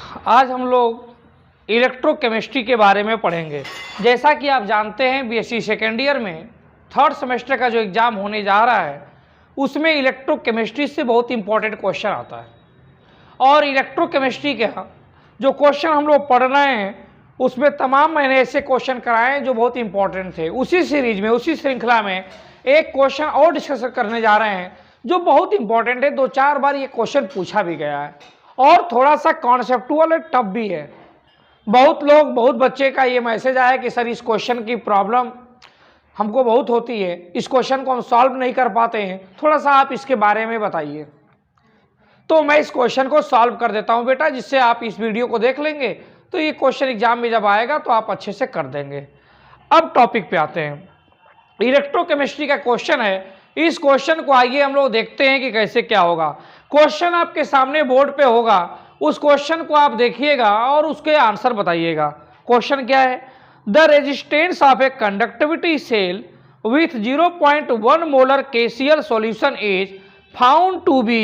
आज हम लोग इलेक्ट्रोकेमिस्ट्री के बारे में पढ़ेंगे। जैसा कि आप जानते हैं बीएससी सेकेंड ईयर में थर्ड सेमेस्टर का जो एग्ज़ाम होने जा रहा है उसमें इलेक्ट्रोकेमिस्ट्री से बहुत इंपॉर्टेंट क्वेश्चन आता है। और इलेक्ट्रोकेमिस्ट्री के जो क्वेश्चन हम लोग पढ़ रहे हैं उसमें तमाम मैंने ऐसे क्वेश्चन कराए हैं जो बहुत इंपॉर्टेंट थे। उसी सीरीज में, उसी श्रृंखला में एक क्वेश्चन और डिस्कस करने जा रहे हैं जो बहुत इंपॉर्टेंट है। 2-4 बार ये क्वेश्चन पूछा भी गया है और थोड़ा सा कॉन्सेप्टुअल है, टफ भी है। बहुत बच्चे का ये मैसेज आया कि सर इस क्वेश्चन की प्रॉब्लम हमको बहुत होती है, इस क्वेश्चन को हम सॉल्व नहीं कर पाते हैं, थोड़ा सा आप इसके बारे में बताइए। तो मैं इस क्वेश्चन को सॉल्व कर देता हूं बेटा, जिससे आप इस वीडियो को देख लेंगे तो ये क्वेश्चन एग्जाम में जब आएगा तो आप अच्छे से कर देंगे। अब टॉपिक पे आते हैं। इलेक्ट्रोकेमिस्ट्री का क्वेश्चन है। इस क्वेश्चन को आइए हम लोग देखते हैं कि कैसे क्या होगा। क्वेश्चन आपके सामने बोर्ड पे होगा, उस क्वेश्चन को आप देखिएगा और उसके आंसर बताइएगा। क्वेश्चन क्या है? The resistance of a conductivity cell with 0.1 molar KCl solution is found to be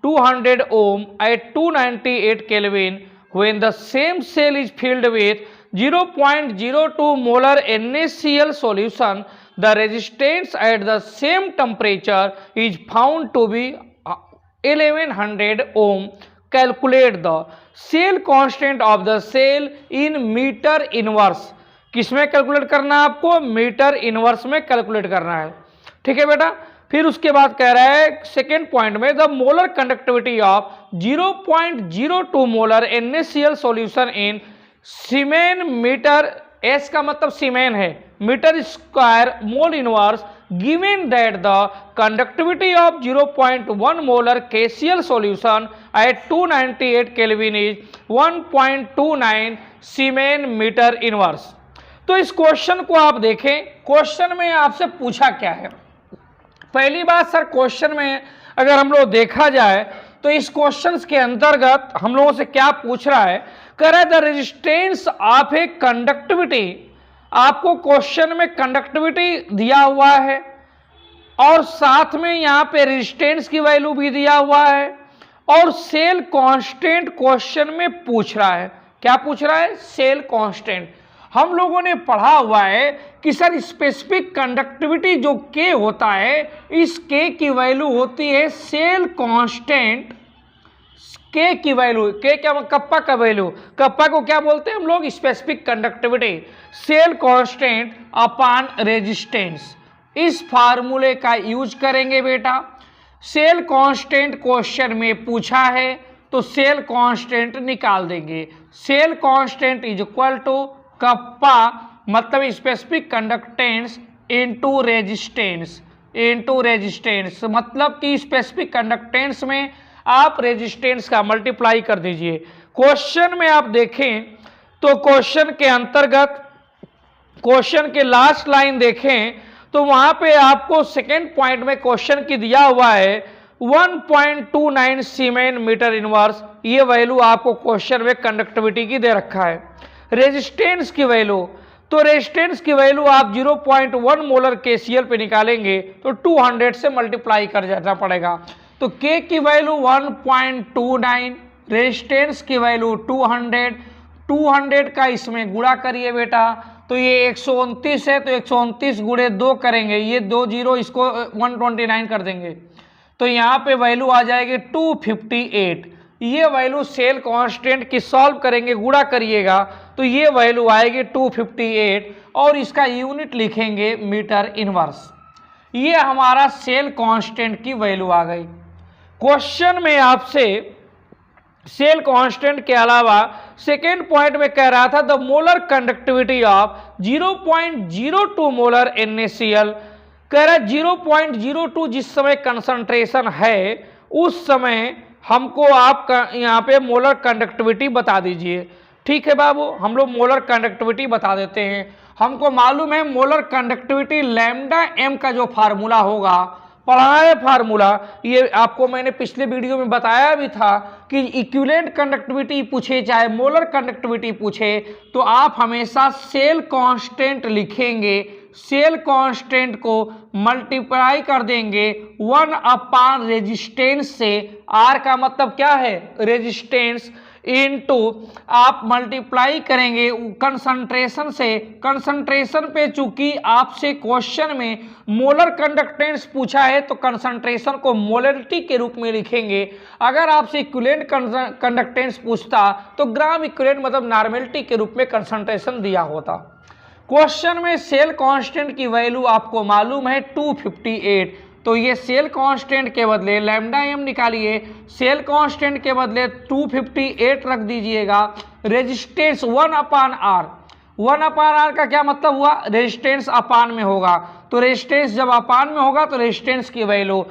200 ohm at 298 Kelvin when the same cell is filled with 0.02 molar NaCl solution. The resistance at the same temperature is found to be 1100 ohm. Calculate the cell constant of the cell in meter inverse. किसमें calculate करना है आपको? Metre inverse में calculate करना है। ठीक है बेटा। फिर उसके बाद कह रहा है सेकेंड पॉइंट में the molar conductivity of 0.02 molar NaCl solution in siemens metre, S का मतलब सीमेन है, metre square mole inverse given that the conductivity of 0.1 molar KCl solution at 298 kelvin is 1.29 siemens metre inverse. तो इस question को आप देखें। Question में आपसे पूछा क्या है? पहली बात सर, क्वेश्चन में अगर हम लोग देखा जाए तो इस क्वेश्चन के अंतर्गत हम लोगों से क्या पूछ रहा है? कह रहा है the resistance of a conductivity. आपको क्वेश्चन में कंडक्टिविटी दिया हुआ है और साथ में यहाँ पे रेजिस्टेंस की वैल्यू भी दिया हुआ है और सेल कांस्टेंट क्वेश्चन में पूछ रहा है। क्या पूछ रहा है? Cell constant. हम लोगों ने पढ़ा हुआ है कि सर स्पेसिफिक कंडक्टिविटी जो K होता है, इस K की वैल्यू होती है सेल कांस्टेंट। K की वैल्यू, K क्या? कप्पा का वैल्यू। कप्पा को क्या बोलते हैं हम लोग? Specific conductivity. Cell constant upon resistance. इस फार्मूले का यूज करेंगे बेटा। सेल कांस्टेंट क्वेश्चन में पूछा है तो सेल कांस्टेंट निकाल देंगे। Cell constant is equal to kappa मतलब specific conductance into resistance, into resistance मतलब कि स्पेसिफिक कंडक्टेंस में आप रेजिस्टेंस का मल्टीप्लाई कर दीजिए। क्वेश्चन में आप देखें तो क्वेश्चन के अंतर्गत क्वेश्चन के लास्ट लाइन देखें तो वहां पे आपको सेकेंड पॉइंट में क्वेश्चन की दिया हुआ है 1.29 सीमेन मीटर इनवर्स। ये वैल्यू आपको क्वेश्चन में कंडक्टिविटी की दे रखा है। रेजिस्टेंस की वैल्यू, तो रेजिस्टेंस की वैल्यू आप 0.1 मोलर KCl पे निकालेंगे तो 200 से मल्टीप्लाई कर जाना पड़ेगा। तो K की वैल्यू 1.29, रेजिस्टेंस की वैल्यू 200 का इसमें गुणा करिए बेटा। तो ये 129 है तो 129 गुणे 2 करेंगे, ये 2 जीरो, इसको 129 कर देंगे तो यहाँ पे वैल्यू आ जाएगी 258। ये वैल्यू सेल कांस्टेंट की सॉल्व करेंगे, गुणा करिएगा तो ये वैल्यू आएगी 258 और इसका यूनिट लिखेंगे मीटर इनवर्स। ये हमारा सेल कांस्टेंट की वैल्यू आ गई। क्वेश्चन में आपसे सेल कांस्टेंट के अलावा सेकेंड पॉइंट में कह रहा था the molar conductivity of 0.02 molar NaCl। कह रहा है 0.02 जिस समय कंसंट्रेशन है उस समय हमको आप यहाँ पे मोलर कंडक्टिविटी बता दीजिए। ठीक है बाबू, हम लोग मोलर कंडक्टिविटी बता देते हैं। हमको मालूम है मोलर कंडक्टिविटी लैम्डा m का जो फार्मूला होगा, पढ़ा है फार्मूला, ये आपको मैंने पिछले वीडियो में बताया भी था कि इक्विवेलेंट कंडक्टिविटी पूछे चाहे मोलर कंडक्टिविटी पूछे तो आप हमेशा सेल कांस्टेंट लिखेंगे। सेल कांस्टेंट को मल्टीप्लाई कर देंगे 1 अपॉन रेजिस्टेंस से। R का मतलब क्या है? रेजिस्टेंस। इनटू आप मल्टीप्लाई करेंगे कंसंट्रेशन से। कंसंट्रेशन पे चूंकि आपसे क्वेश्चन में मोलर कंडक्टेंस पूछा है तो कंसंट्रेशन को मोलरिटी के रूप में लिखेंगे। अगर आपसे इक्विवेलेंट कंडक्टेंस पूछता तो ग्राम इक्विवेलेंट मतलब नॉर्मेलिटी के रूप में कंसंट्रेशन दिया होता। क्वेश्चन में सेल कांस्टेंट की वैल्यू आपको मालूम है 258, तो ये सेल कांस्टेंट के बदले लैम्डा एम निकालिए, सेल कांस्टेंट के बदले 258 रख दीजिएगा। रेजिस्टेंस 1/r, 1/r का क्या मतलब हुआ, रेजिस्टेंस अपान में होगा, तो रेजिस्टेंस जब अपान में होगा तो रेजिस्टेंस की वैल्यू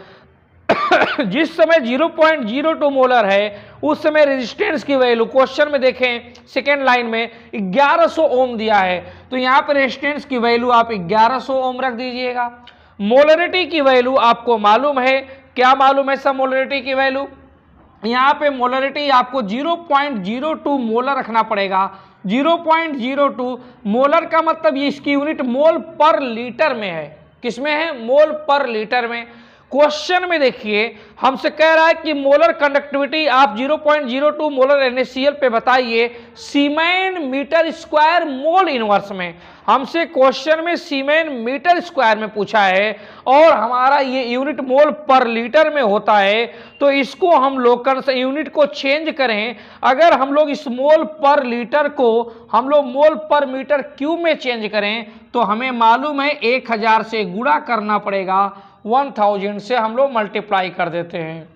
जिस समय 0.02 मोलर है उस समय रेजिस्टेंस की वैल्यू क्वेश्चन में देखें सेकेंड लाइन में 1100 ओम दिया है, तो यहाँ पे रेजिस्टेंस की वैल्यू आप 1100 ओम रख दीजिएगा। मोलरिटी की वैल्यू आपको मालूम है, क्या मालूम है सब मोलरिटी की वैल्यू, यहाँ पे मोलरिटी आपको 0.02 मोलर रखना पड़ेगा। 0.02 मोलर का मतलब ये इसकी यूनिट मोल पर लीटर में है, किसमें है, मोल पर लीटर में। क्वेश्चन में देखिए हमसे कह रहा है कि मोलर कंडक्टिविटी आप 0.02 मोलर NaCl पे बताइए सीमेन मीटर स्क्वायर मोल इनवर्स में। हमसे क्वेश्चन में सीमेन मीटर स्क्वायर में पूछा है और हमारा ये यूनिट मोल पर लीटर में होता है, तो इसको हम लोग यूनिट को चेंज करें। अगर हम लोग इस मोल पर लीटर को हम लोग मोल पर मीटर क्यूब में चेंज करें तो हमें मालूम है 1000 से गुणा करना पड़ेगा, 1000 से हम लोग मल्टीप्लाई कर देते हैं।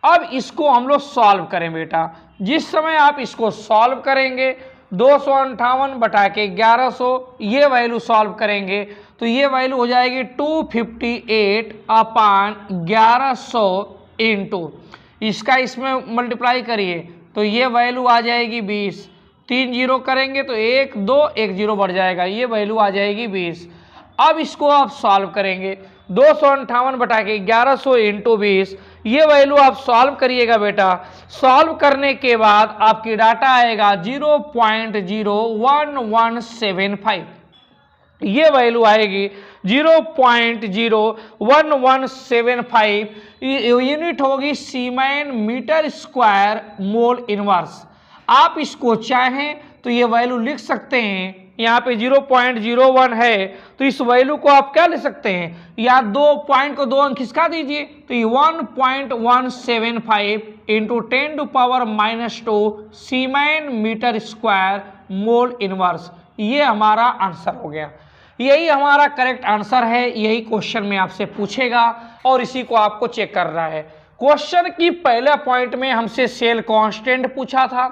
अब इसको हम लोग सॉल्व करें बेटा, जिस समय आप इसको सॉल्व करेंगे 258 बटा के 1100 ये वैल्यू सॉल्व करेंगे तो ये वैल्यू हो जाएगी 258/1100 इंटू इसका इसमें मल्टीप्लाई करिए तो ये वैल्यू आ जाएगी 20, 3 जीरो करेंगे तो 1 2 1 0 बढ़ जाएगा, ये वैल्यू आ जाएगी 20। अब इसको आप सॉल्व करेंगे 258 बटा के 1100 इंटू 20, ये वैल्यू आप सॉल्व करिएगा बेटा। सॉल्व करने के बाद आपकी डाटा आएगा 0.01175, ये वैल्यू आएगी 0.01175 यूनिट होगी सीमेन मीटर स्क्वायर मोल इनवर्स। आप इसको चाहें तो ये वैल्यू लिख सकते हैं, यहाँ पे 0.01 है तो इस वैल्यू को आप क्या ले सकते हैं, या 2 पॉइंट को 2 अंक खिसका दीजिए तो ये 1.175 इंटू 10⁻⁻² सीमेन मीटर स्क्वायर मोल इनवर्स, ये हमारा आंसर हो गया। यही हमारा करेक्ट आंसर है, यही क्वेश्चन में आपसे पूछेगा और इसी को आपको चेक करना है। क्वेश्चन की पहले पॉइंट में हमसे सेल कांस्टेंट पूछा था,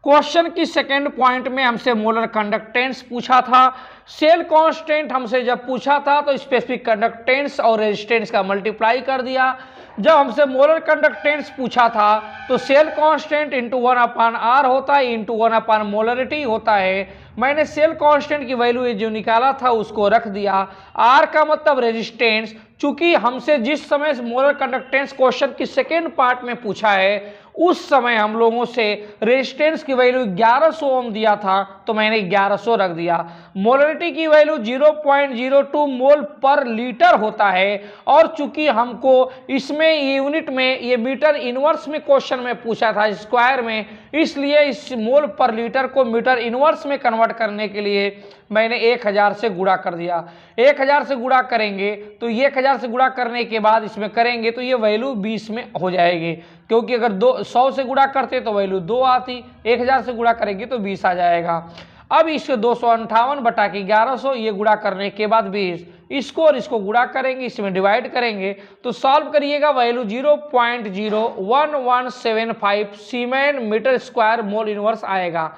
क्वेश्चन की सेकंड पॉइंट में हमसे मोलर कंडक्टेंस पूछा था। सेल कांस्टेंट हमसे जब पूछा था तो स्पेसिफिक कंडक्टेंस और रेजिस्टेंस का मल्टीप्लाई कर दिया। जब हमसे मोलर कंडक्टेंस पूछा था तो सेल कांस्टेंट इंटू 1/r होता है इंटू 1/ मोलरिटी होता है। मैंने सेल कांस्टेंट की वैल्यू जो निकाला था उसको रख दिया। r का मतलब रेजिस्टेंस, चूंकि हमसे जिस समय मोलर कंडक्टेंस क्वेश्चन की सेकेंड पार्ट में पूछा है उस समय हम लोगों से रेजिस्टेंस की वैल्यू 1100 ओम दिया था तो मैंने 1100 रख दिया। मोलरिटी की वैल्यू 0.02 मोल पर लीटर होता है और चूंकि हमको इसमें यूनिट में ये मीटर इनवर्स में क्वेश्चन में पूछा था स्क्वायर में, इसलिए इस मोल पर लीटर को मीटर इनवर्स में कन्वर्ट करने के लिए मैंने 1000 से गुणा कर दिया। 1000 से गुणा करेंगे तो 1000 से गुणा करने के बाद इसमें करेंगे तो ये वैल्यू 20 में हो जाएगी, क्योंकि अगर 100 से गुणा करते तो वैल्यू 2 आती, 1000 से गुणा करेंगे तो 20 आ जाएगा। अब इसको 258 बटा के 1100 ये गुणा करने के बाद 20, इसको और इसको गुणा करेंगे, इसमें डिवाइड करेंगे तो सॉल्व करिएगा वैल्यू 0.01175 सीमेन मीटर स्क्वायर मोल इनवर्स आएगा।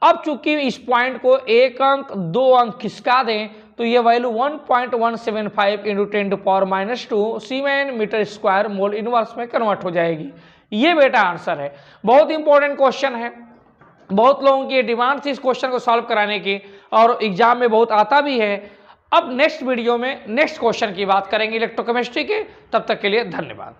अब चूंकि इस पॉइंट को 1 अंक 2 अंक खिसका दें तो ये वैल्यू 1.175 इंटू 10⁻⁻² सीमेन मीटर स्क्वायर मोल इनवर्स में कन्वर्ट हो जाएगी। ये बेटा आंसर है। बहुत इंपॉर्टेंट क्वेश्चन है, बहुत लोगों की डिमांड थी इस क्वेश्चन को सॉल्व कराने की और एग्जाम में बहुत आता भी है। अब नेक्स्ट वीडियो में नेक्स्ट क्वेश्चन की बात करेंगे इलेक्ट्रोकेमिस्ट्री के, तब तक के लिए धन्यवाद।